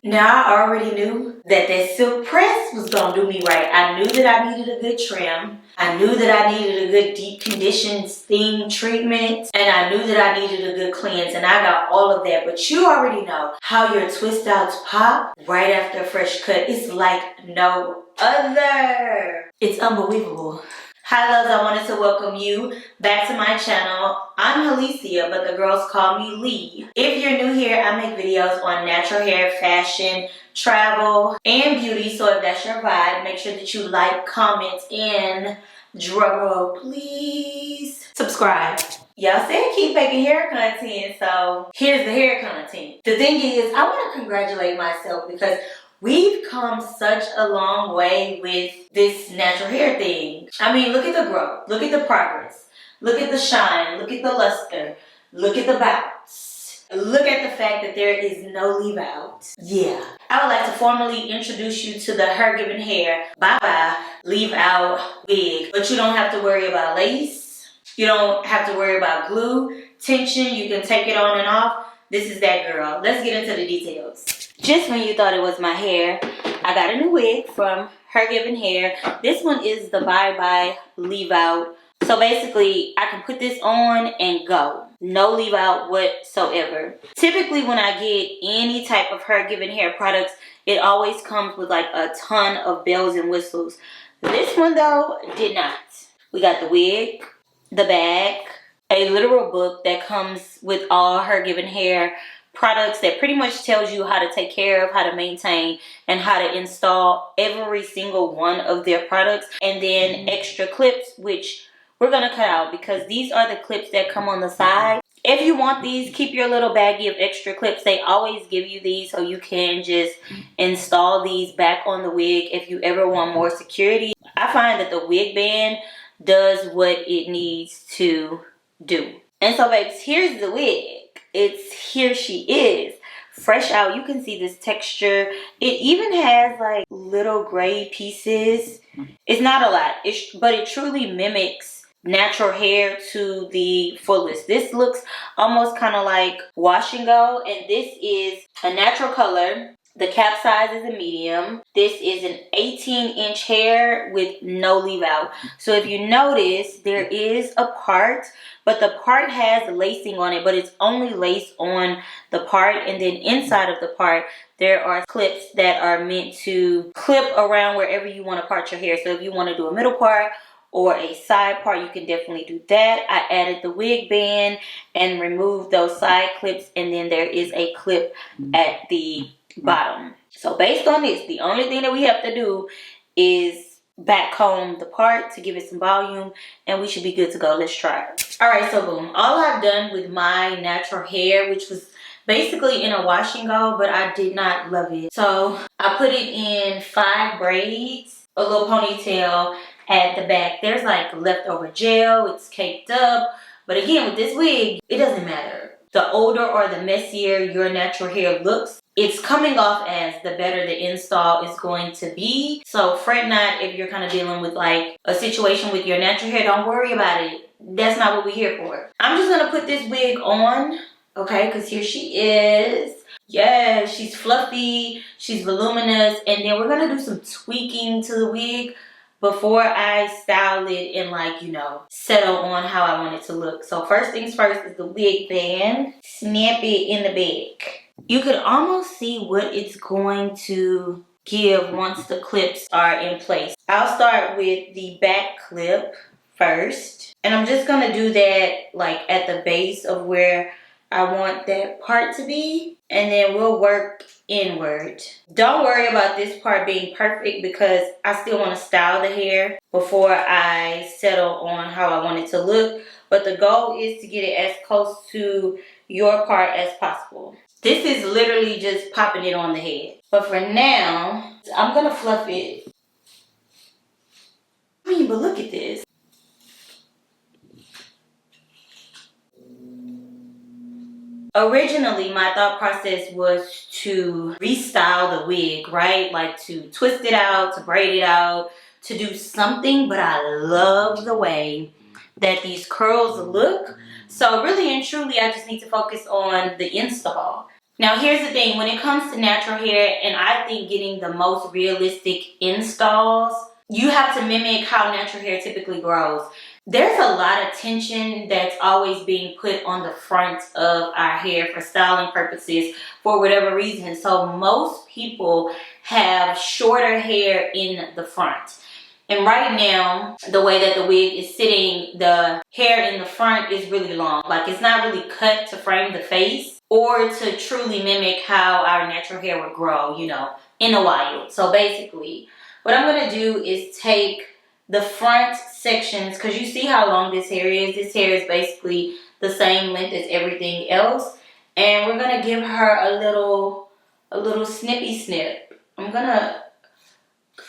Now, I already knew that silk press was gonna do me right. I knew that I needed a good trim. I knew that I needed a good deep condition steam treatment. And I knew that I needed a good cleanse. And I got all of that. But you already know how your twist outs pop right after a fresh cut. It's like no other. It's unbelievable. Hi loves, I wanted to welcome you back to my channel. I'm Alicia, but the girls call me Lee. If you're new here, I make videos on natural hair, fashion, travel, and beauty. So if that's your vibe, make sure that you like, comment, and drumroll, please. Subscribe. Y'all said keep making hair content, so here's the hair content. The thing is, I want to congratulate myself because we've come such a long way with this natural hair thing. I mean, look at the growth. Look at the progress. Look at the shine. Look at the luster. Look at the bounce. Look at the fact that there is no leave out. Yeah. I would like to formally introduce you to the Her Given Hair Bye-Bye Leave Out Wig. But you don't have to worry about lace. You don't have to worry about glue, tension. You can take it on and off. This is that girl. Let's get into the details. Just when you thought it was my hair, I got a new wig from Her Given Hair. This one is the Bye-Bye Leave Out. So basically, I can put this on and go. No leave out whatsoever. Typically, when I get any type of Her Given Hair products, it always comes with like a ton of bells and whistles. This one though, did not. We got the wig, the bag, a literal book that comes with all Her Given Hair products that pretty much tells you how to take care of, how to maintain, and how to install every single one of their products. And then extra clips, which we're going to cut out because these are the clips that come on the side. If you want these, keep your little baggie of extra clips. They always give you these so you can just install these back on the wig if you ever want more security. I find that the wig band does what it needs to do. And so babes, here's the wig. Here she is, fresh out. You can see this texture. It even has like little gray pieces. It's not a lot, but it truly mimics natural hair to the fullest. This looks almost kind of like wash and go, and this is a natural color. The cap size is a medium. This is an 18-inch hair with no leave out. So if you notice, there is a part, but the part has lacing on it, but it's only lace on the part. And then inside of the part, there are clips that are meant to clip around wherever you want to part your hair. So if you want to do a middle part or a side part, you can definitely do that. I added the wig band and removed those side clips. And then there is a clip at the bottom. So based on this, the only thing that we have to do is back comb the part to give it some volume, and we should be good to go. Let's try it. All right, so boom, all I've done with my natural hair, which was basically in a wash and go, but I did not love it, so I put it in 5 braids, a little ponytail at the back. There's like leftover gel, it's caked up, but again, with this wig, it doesn't matter. The older or the messier your natural hair looks, it's coming off as the better the install is going to be. So fret not if you're kind of dealing with like a situation with your natural hair. Don't worry about it. That's not what we're here for. I'm just going to put this wig on, okay, because here she is. Yeah, she's fluffy, she's voluminous, and then we're going to do some tweaking to the wig before I style it and like, you know, settle on how I want it to look. So first things first is the wig band. Snap it in the back. You can almost see what it's going to give once the clips are in place. I'll start with the back clip first. And I'm just going to do that like at the base of where I want that part to be. And then we'll work inward. Don't worry about this part being perfect because I still want to style the hair before I settle on how I want it to look. But the goal is to get it as close to your part as possible. This is literally just popping it on the head. But for now, I'm going to fluff it. I mean, but look at this. Originally, my thought process was to restyle the wig, right? Like to twist it out, to braid it out, to do something. But I love the way that these curls look. So really and truly, I just need to focus on the install. Now here's the thing, when it comes to natural hair, and I think getting the most realistic installs, you have to mimic how natural hair typically grows. There's a lot of tension that's always being put on the front of our hair for styling purposes for whatever reason. So most people have shorter hair in the front. And right now, the way that the wig is sitting, the hair in the front is really long. Like, it's not really cut to frame the face or to truly mimic how our natural hair would grow, you know, in the wild. So basically, what I'm going to do is take the front sections, because you see how long this hair is. This hair is basically the same length as everything else. And we're going to give her a little snippy snip. I'm going to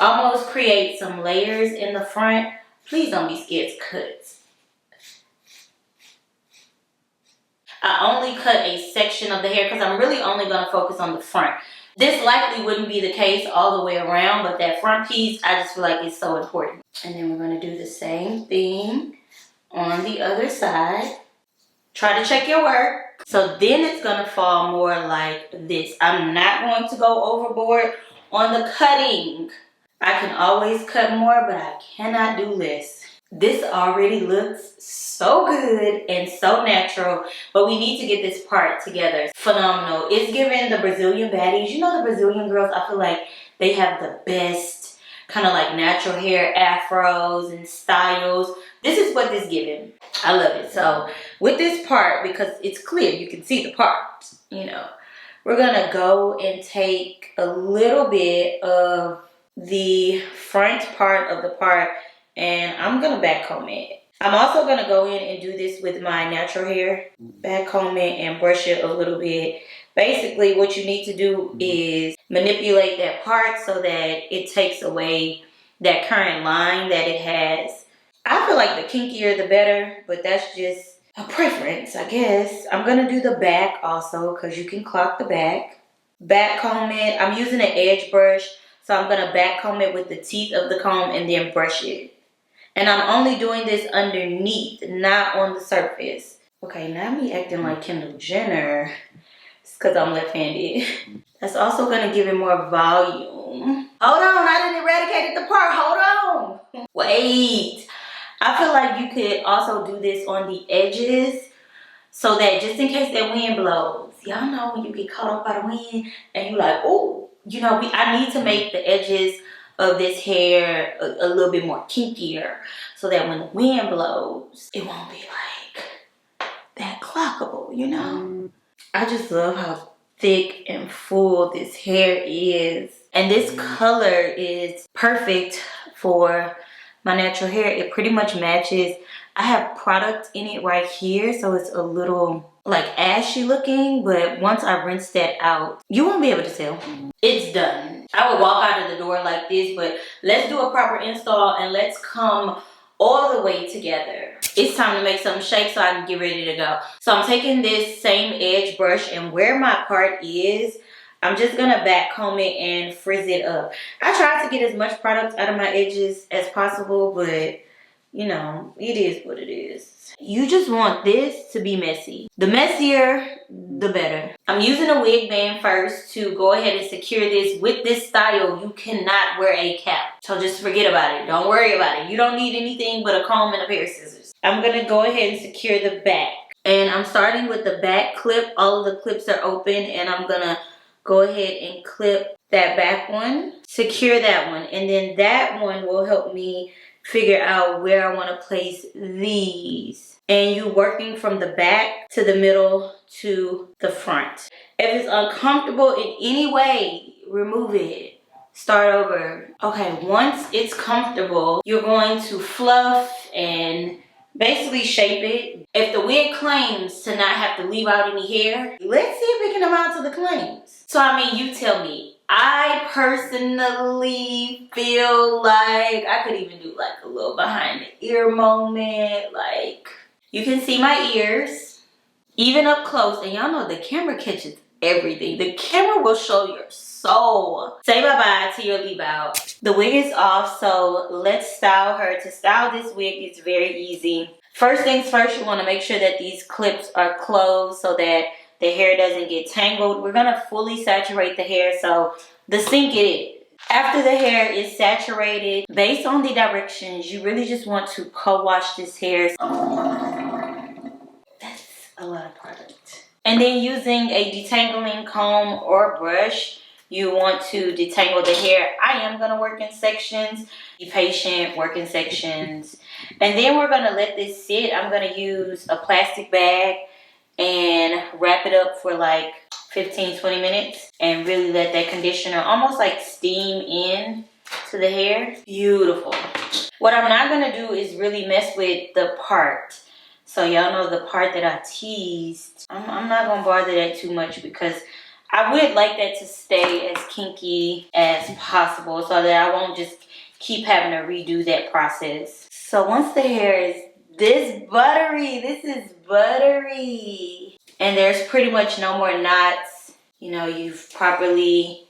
almost create some layers in the front. Please don't be scared to cut. I only cut a section of the hair because I'm really only going to focus on the front. This likely wouldn't be the case all the way around, but that front piece, I just feel like it's so important. And then we're going to do the same thing on the other side. Try to check your work. So then it's going to fall more like this. I'm not going to go overboard on the cutting. I can always cut more, but I cannot do less. This already looks so good and so natural, but we need to get this part together. Phenomenal. It's giving the Brazilian baddies. You know, the Brazilian girls, I feel like they have the best kind of like natural hair afros and styles. This is what this giving. I love it. So with this part, because it's clear, you can see the part, you know, we're gonna go and take a little bit of the front part of the part, and I'm gonna back comb it. I'm also gonna go in and do this with my natural hair. Back comb it and brush it a little bit. Basically, what you need to do is manipulate that part so that it takes away that current line that it has. I feel like the kinkier the better, but that's just a preference, I guess. I'm gonna do the back also, because you can clock the back. Back comb it. I'm using an edge brush, so I'm gonna back comb it with the teeth of the comb and then brush it. And I'm only doing this underneath, not on the surface. Okay, now me acting like Kendall Jenner. It's because I'm left-handed. That's also gonna give it more volume. Hold on, I didn't eradicate the part. Hold on. Wait. I feel like you could also do this on the edges so that just in case that wind blows. Y'all know when you get caught up by the wind and you like, oh, you know, I need to make the edges of this hair a little bit more kinkier so that when the wind blows, it won't be like that clockable, you know? I just love how thick and full this hair is. And this color is perfect for my natural hair. It pretty much matches. I have product in it right here, so it's a little like ashy looking, but once I rinse that out, you won't be able to tell. It's done. I would walk out of the door like this, but let's do a proper install and let's come all the way together. It's time to make something shake so I can get ready to go. So I'm taking this same edge brush, and where my part is, I'm just gonna back comb it and frizz it up. I try to get as much product out of my edges as possible, but you know, it is what it is. You just want this to be messy. The messier, the better. I'm using a wig band first to go ahead and secure this. With this style, you cannot wear a cap. So just forget about it. Don't worry about it. You don't need anything but a comb and a pair of scissors. I'm gonna go ahead and secure the back. And I'm starting with the back clip. All of the clips are open, and I'm gonna go ahead and clip that back one. Secure that one. And then that one will help me figure out where I want to place these. And you working from the back to the middle to the front. If it's uncomfortable in any way, remove it. Start over. Okay, once it's comfortable, you're going to fluff and basically shape it. If the wig claims to not have to leave out any hair, let's see if it can amount to the claims. So I mean, you tell me. I personally feel like I could even do like a little behind the ear moment. Like, you can see my ears, even up close. And y'all know the camera catches everything. The camera will show your soul. Say bye-bye to your leave out. The wig is off, so let's style her. To style this wig is very easy. First things first, you want to make sure that these clips are closed so that the hair doesn't get tangled. We're gonna fully saturate the hair, so the sink it is. After the hair is saturated, based on the directions, you really just want to co-wash this hair. That's a lot of product. And then using a detangling comb or brush, you want to detangle the hair. I am gonna work in sections. Be patient, work in sections. And then we're gonna let this sit. I'm gonna use a plastic bag and wrap it up for like 15-20 minutes and really let that conditioner almost like steam in to the hair. Beautiful. What I'm not gonna do is really mess with the part. So y'all know the part that I teased. I'm not gonna bother that too much because I would like that to stay as kinky as possible so that I won't just keep having to redo that process. So once the hair is this buttery, this is buttery, and there's pretty much no more knots, you know, you've properly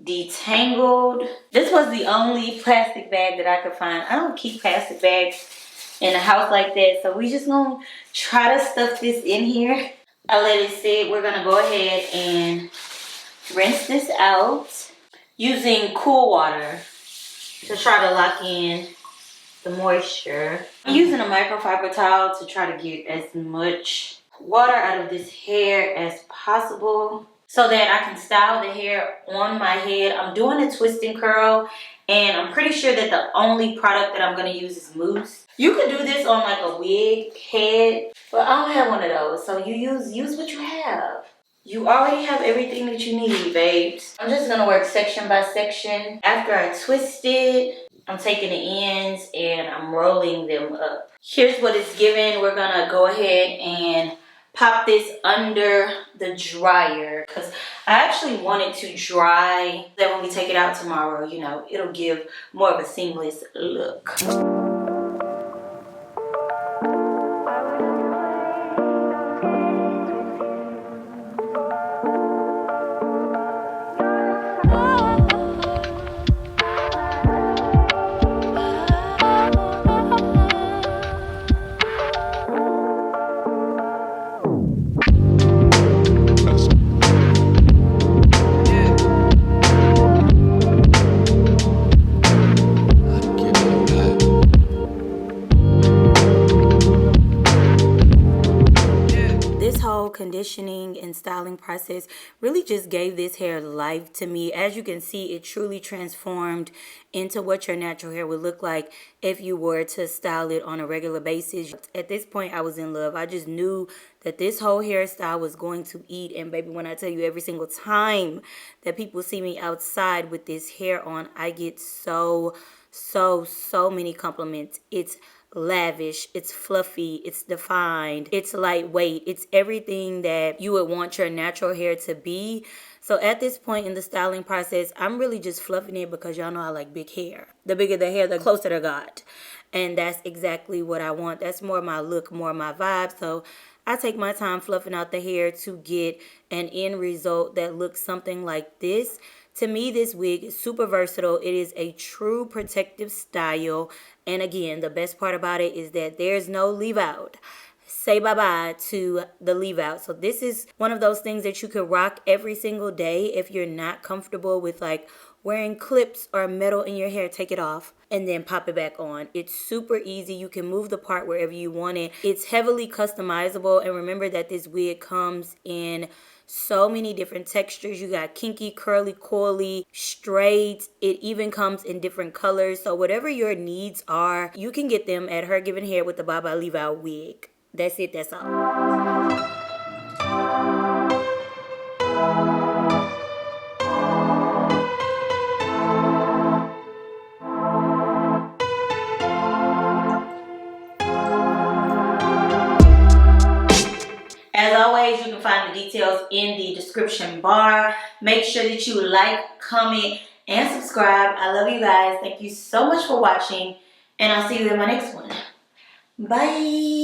detangled. This was the only plastic bag that I could find. I don't keep plastic bags in a house like that, so we just gonna try to stuff this in here. I let it sit. We're gonna go ahead and rinse this out using cool water to try to lock in the moisture. I'm using a microfiber towel to try to get as much water out of this hair as possible so that I can style the hair on my head. I'm doing a twist and curl, and I'm pretty sure that the only product that I'm going to use is mousse. You could do this on like a wig head, but I don't have one of those, so you use what you have. You already have everything that you need, babes. I'm just going to work section by section. After I twist it, I'm taking the ends and I'm rolling them up. Here's what it's given. We're gonna go ahead and pop this under the dryer because I actually want it to dry. Then when we take it out tomorrow, you know, it'll give more of a seamless look. Conditioning and styling process really just gave this hair life to me. As you can see, it truly transformed into what your natural hair would look like if you were to style it on a regular basis. At this point, I was in love. I just knew that this whole hairstyle was going to eat. And baby, when I tell you, every single time that people see me outside with this hair on, I get so many compliments. It's lavish, it's fluffy, it's defined, it's lightweight, it's everything that you would want your natural hair to be. So at this point in the styling process, I'm really just fluffing it because y'all know I like big hair. The bigger the hair, the closer to God. And that's exactly what I want. That's more my look, more my vibe. So I take my time fluffing out the hair to get an end result that looks something like this. To me, this wig is super versatile. It is a true protective style. And again, the best part about it is that there's no leave out. Say bye-bye to the leave out. So this is one of those things that you could rock every single day. If you're not comfortable with like wearing clips or metal in your hair, take it off and then pop it back on. It's super easy. You can move the part wherever you want it. It's heavily customizable. And remember that this wig comes in so many different textures. You got kinky, curly, coily, straight. It even comes in different colors. So whatever your needs are, you can get them at Her Given Hair with the Bye Bye Leave Out wig. That's it. That's all. As always, you can find the details in the description bar. Make sure that you like, comment, and subscribe. I love you guys. Thank you so much for watching, and I'll see you in my next one. Bye.